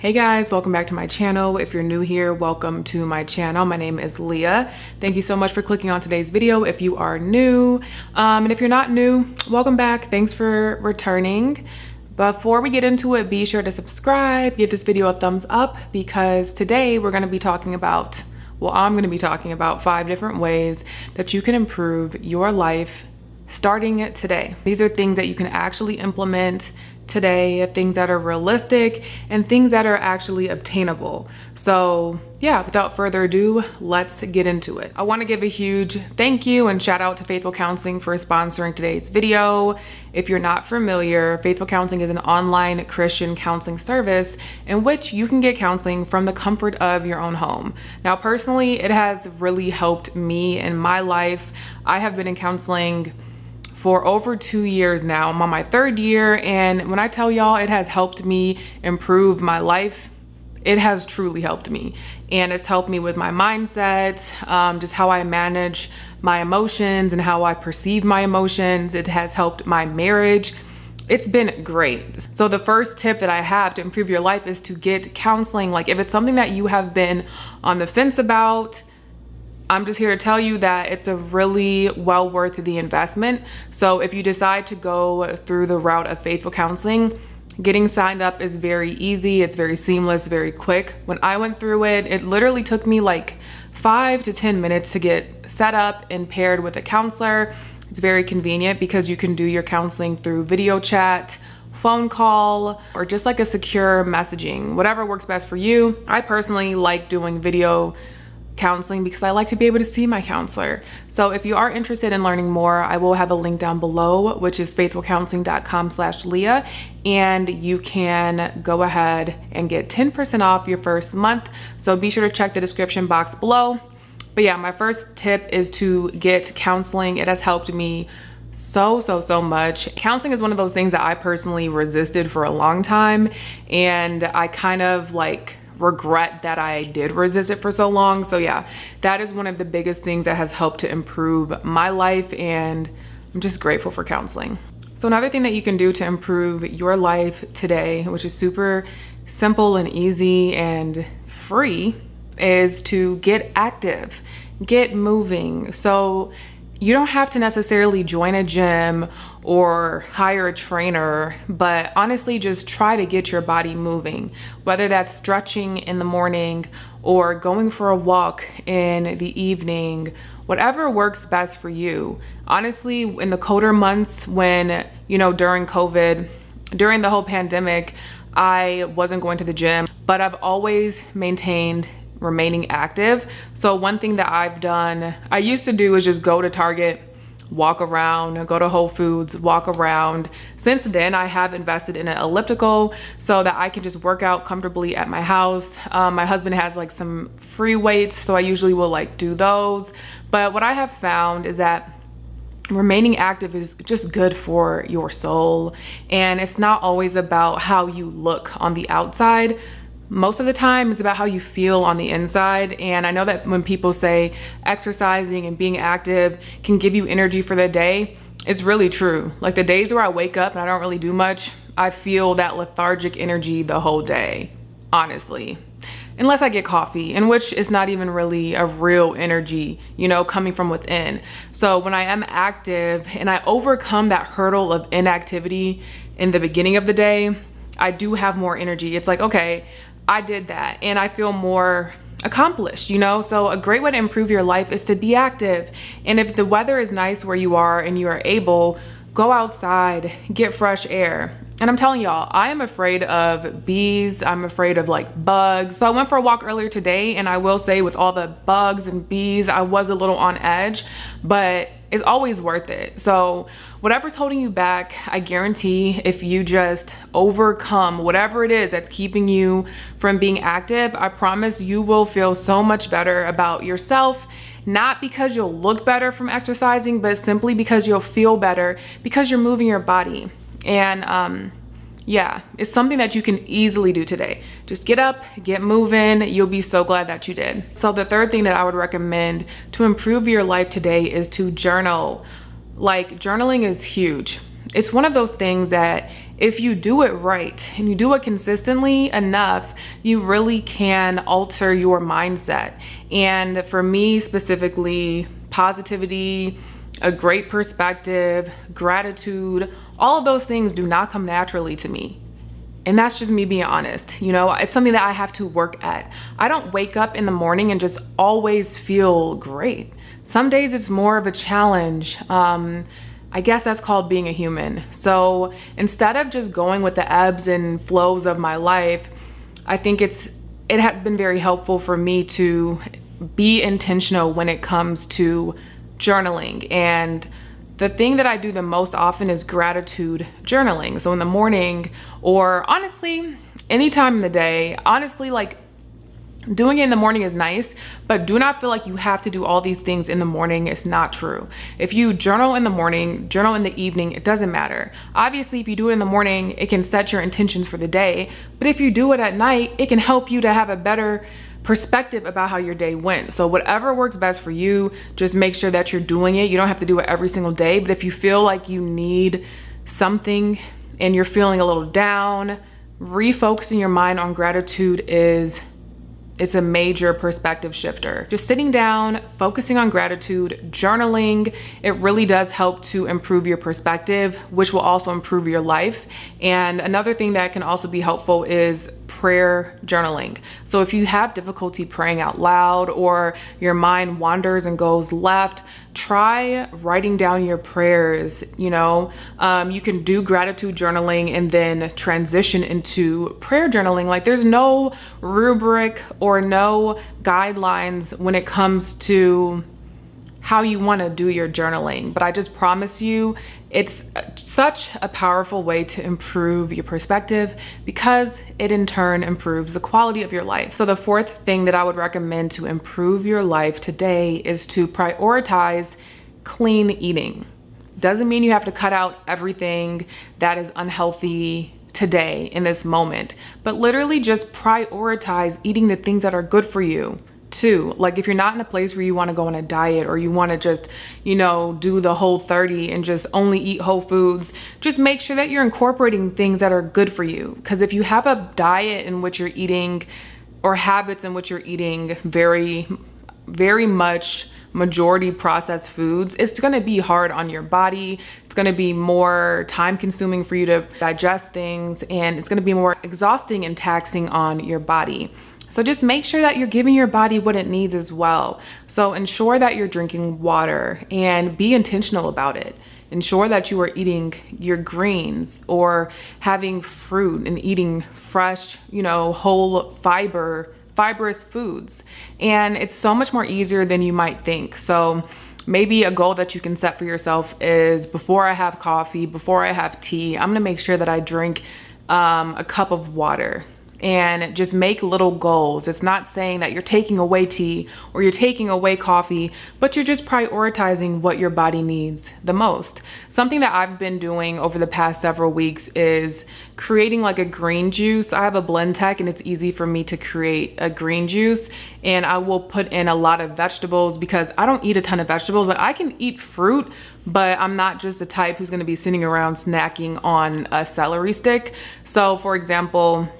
Hey guys, welcome back to my channel. If you're new here, welcome to my channel. My name is Leah. Thank you so much for clicking on today's video if you are new. And if you're not new, welcome back. Thanks for returning. Before we get into it, be sure to subscribe, give this video a thumbs up, because today we're gonna be talking about, I'm gonna be talking about 5 different ways that you can improve your life starting today. These are things that you can actually implement today, things that are realistic and things that are actually obtainable. So yeah, without further ado, let's get into it. I want to give a huge thank you and shout out to Faithful Counseling for sponsoring today's video. If you're not familiar, Faithful Counseling is an online Christian counseling service in which you can get counseling from the comfort of your own home. Now, personally, it has really helped me in my life. I have been in counseling for over 2 years now. I'm on my 3rd year, and when I tell y'all it has helped me improve my life, it has truly helped me. And it's helped me with my mindset, just how I manage my emotions and how I perceive my emotions. It has helped my marriage. It's been great. So the first tip that I have to improve your life is to get counseling. Like, if it's something that you have been on the fence about, I'm just here to tell you that it's a really well worth the investment. So if you decide to go through the route of Faithful Counseling, getting signed up is very easy. It's very seamless, very quick. When I went through it, it literally took me like 5 to 10 minutes to get set up and paired with a counselor. It's very convenient because you can do your counseling through video chat, phone call, or just like a secure messaging, whatever works best for you. I personally like doing video counseling because I like to be able to see my counselor. So if you are interested in learning more, I will have a link down below, which is faithfulcounseling.com/Leah, and you can go ahead and get 10% off your first month. So be sure to check the description box below. But yeah, my first tip is to get counseling. It has helped me so much. Counseling is one of those things that I personally resisted for a long time, and I kind of like regret that I did resist it for so long. So yeah, that is one of the biggest things that has helped to improve my life, and I'm just grateful for counseling. So another thing that you can do to improve your life today, which is super simple and easy and free, is to get active, get moving. So you don't have to necessarily join a gym or hire a trainer, but honestly, just try to get your body moving, whether that's stretching in the morning or going for a walk in the evening, whatever works best for you. Honestly, in the colder months when, during COVID, during the whole pandemic, I wasn't going to the gym, but I've always maintained remaining active. So one thing that I've done, I used to do is just go to Target, walk around, go to Whole Foods, walk around. Since then, I have invested in an elliptical so that I can just work out comfortably at my house. My husband has like some free weights, so I usually will like do those. But what I have found is that remaining active is just good for your soul. And it's not always about how you look on the outside. Most of the time, it's about how you feel on the inside. And I know that when people say exercising and being active can give you energy for the day, it's really true. Like the days where I wake up and I don't really do much, I feel that lethargic energy the whole day, honestly. Unless I get coffee, in which is not even really a real energy, coming from within. So when I am active and I overcome that hurdle of inactivity in the beginning of the day, I do have more energy. It's like, okay, I did that and I feel more accomplished, So a great way to improve your life is to be active. And if the weather is nice where you are and you are able, go outside, get fresh air. And I'm telling y'all, I am afraid of bees. I'm afraid of like bugs. So I went for a walk earlier today, and I will say with all the bugs and bees, I was a little on edge, but it's always worth it. So whatever's holding you back, I guarantee if you just overcome whatever it is that's keeping you from being active, I promise you will feel so much better about yourself. Not because you'll look better from exercising, but simply because you'll feel better because you're moving your body. And yeah, it's something that you can easily do today. Just get up, get moving. You'll be so glad that you did. So the third thing that I would recommend to improve your life today is to journal. Like, journaling is huge. it's one of those things that if you do it right and you do it consistently enough, you really can alter your mindset. And for me specifically, positivity, a great perspective, gratitude, all of those things do not come naturally to me. And that's just me being honest. You know, it's something that I have to work at. I don't wake up in the morning and just always feel great. Some days it's more of a challenge. I guess that's called being a human. So instead of just going with the ebbs and flows of my life, I think it has been very helpful for me to be intentional when it comes to journaling. And the thing that I do the most often is gratitude journaling. So in the morning, or honestly, anytime in the day, honestly, like doing it in the morning is nice, but do not feel like you have to do all these things in the morning. It's not true. If you journal in the morning, journal in the evening, it doesn't matter. Obviously, if you do it in the morning, it can set your intentions for the day. But if you do it at night, it can help you to have a better perspective about how your day went. So whatever works best for you, just make sure that you're doing it. You don't have to do it every single day, but if you feel like you need something and you're feeling a little down, refocusing your mind on gratitude it's a major perspective shifter. Just sitting down, focusing on gratitude, journaling, it really does help to improve your perspective, which will also improve your life. And another thing that can also be helpful is prayer journaling. So if you have difficulty praying out loud or your mind wanders and goes left, try writing down your prayers. You know, you can do gratitude journaling and then transition into prayer journaling. Like there's no rubric or no guidelines when it comes to how you want to do your journaling. But I just promise you, it's such a powerful way to improve your perspective because it in turn improves the quality of your life. So the fourth thing that I would recommend to improve your life today is to prioritize clean eating. Doesn't mean you have to cut out everything that is unhealthy today in this moment, but literally just prioritize eating the things that are good for you too. Like if you're not in a place where you want to go on a diet or you want to just, you know, do the Whole30 and just only eat whole foods, just make sure that you're incorporating things that are good for you. Because if you have a diet in which you're eating or habits in which you're eating very, very much majority processed foods, it's going to be hard on your body. It's going to be more time consuming for you to digest things, and it's going to be more exhausting and taxing on your body. So just make sure that you're giving your body what it needs as well. So ensure that you're drinking water and be intentional about it. Ensure that you are eating your greens or having fruit and eating fresh, you know, whole fibrous foods. And it's so much more easier than you might think. So maybe a goal that you can set for yourself is before I have coffee, before I have tea, I'm gonna make sure that I drink a cup of water. And just make little goals. It's not saying that you're taking away tea or you're taking away coffee, but you're just prioritizing what your body needs the most. Something that I've been doing over the past several weeks is creating like a green juice. I have a blend tech and it's easy for me to create a green juice, and I will put in a lot of vegetables because I don't eat a ton of vegetables. Like I can eat fruit, but I'm not just the type who's gonna be sitting around snacking on a celery stick. So for example,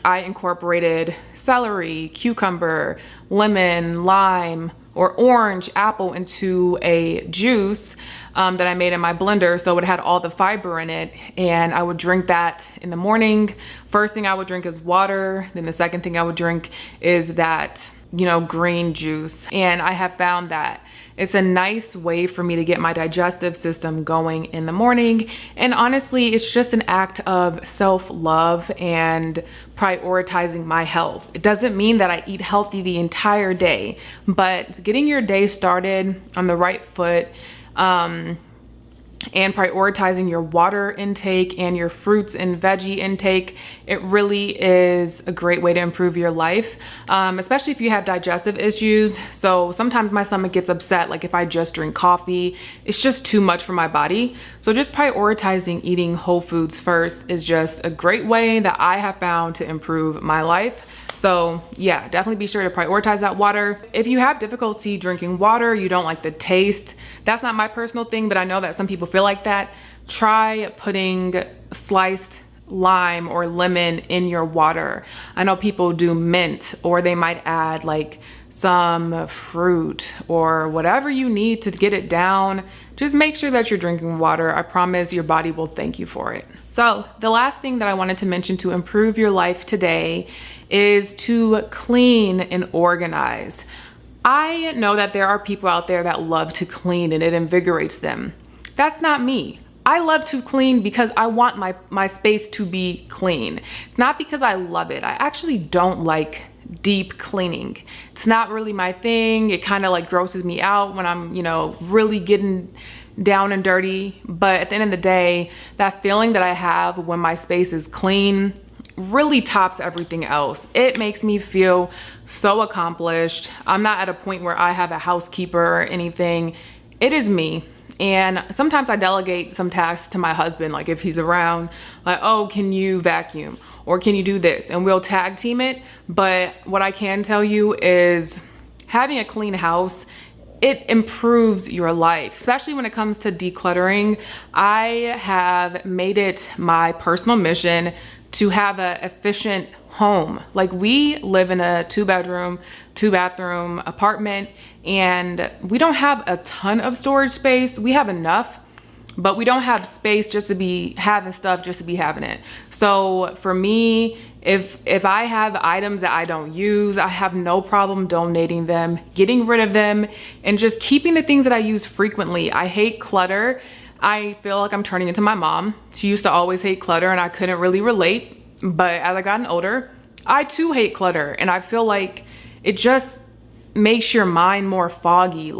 I incorporated celery, cucumber, lemon, lime, or orange, apple into a juice that I made in my blender. So it had all the fiber in it, and I would drink that in the morning. First thing I would drink is water. Then the second thing I would drink is that, you know, green juice. And I have found that it's a nice way for me to get my digestive system going in the morning. And honestly, it's just an act of self-love and prioritizing my health. It doesn't mean that I eat healthy the entire day, but getting your day started on the right foot, and prioritizing your water intake and your fruits and veggie intake, it really is a great way to improve your life, especially if you have digestive issues. So sometimes my stomach gets upset, like if I just drink coffee, it's just too much for my body. So just prioritizing eating whole foods first is just a great way that I have found to improve my life. So yeah, definitely be sure to prioritize that water. If you have difficulty drinking water, you don't like the taste, that's not my personal thing, but I know that some people feel like that. Try putting sliced lime or lemon in your water. I know people do mint, or they might add like some fruit or whatever you need to get it down. Just make sure that you're drinking water. I promise your body will thank you for it. So the last thing that I wanted to mention to improve your life today is to clean and organize. I know that there are people out there that love to clean and it invigorates them. That's not me. I love to clean because I want my space to be clean. It's not because I love it. I actually don't like deep cleaning. It's not really my thing. It kind of like grosses me out when I'm, really getting down and dirty. But at the end of the day, that feeling that I have when my space is clean really tops everything else. It makes me feel so accomplished. I'm not at a point where I have a housekeeper or anything. It is me. And sometimes I delegate some tasks to my husband, like if he's around, like, oh, can you vacuum? Or can you do this? And we'll tag team it. But what I can tell you is having a clean house, it improves your life, especially when it comes to decluttering. I have made it my personal mission to have an efficient home. Like, we live in a 2-bedroom, 2-bathroom apartment, and we don't have a ton of storage space. We have enough, but we don't have space just to be having stuff just to be having it. So for me, if I have items that I don't use, I have no problem donating them, getting rid of them, and just keeping the things that I use frequently. I hate clutter. I feel like I'm turning into my mom. She used to always hate clutter and I couldn't really relate. But as I gotten older, I too hate clutter, and I feel like it just makes your mind more foggy.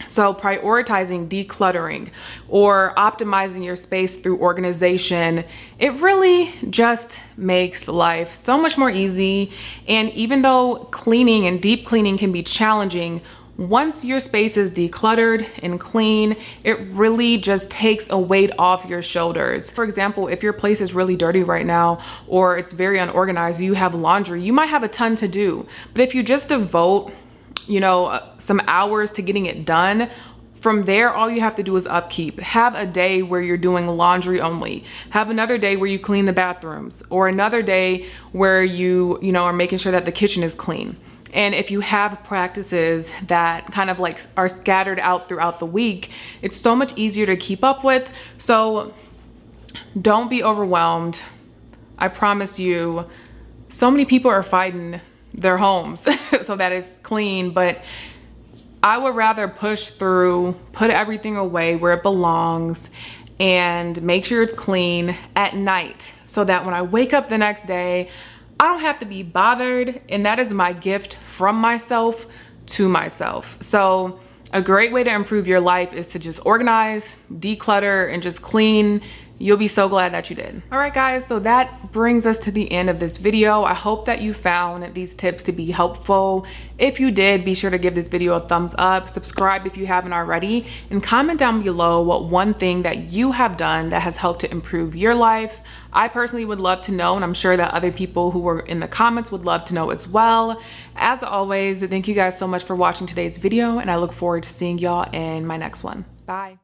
So prioritizing decluttering or optimizing your space through organization, it really just makes life so much more easy. And even though cleaning and deep cleaning can be challenging, once your space is decluttered and clean, it really just takes a weight off your shoulders. For example, if your place is really dirty right now, or it's very unorganized, you have laundry, you might have a ton to do. But if you just devote, some hours to getting it done, from there, all you have to do is upkeep. Have a day where you're doing laundry only. Have another day where you clean the bathrooms, or another day where you are making sure that the kitchen is clean. And if you have practices that kind of like are scattered out throughout the week, it's so much easier to keep up with. So don't be overwhelmed. I promise you, so many people are fighting their homes so that it's clean, but I would rather push through, put everything away where it belongs, and make sure it's clean at night so that when I wake up the next day, I don't have to be bothered. And that is my gift from myself to myself. So a great way to improve your life is to just organize, declutter, and just clean. You'll be so glad that you did. All right, guys, so that brings us to the end of this video. I hope that you found these tips to be helpful. If you did, be sure to give this video a thumbs up, subscribe if you haven't already, and comment down below what one thing that you have done that has helped to improve your life. I personally would love to know, and I'm sure that other people who were in the comments would love to know as well. As always, thank you guys so much for watching today's video, and I look forward to seeing y'all in my next one. Bye.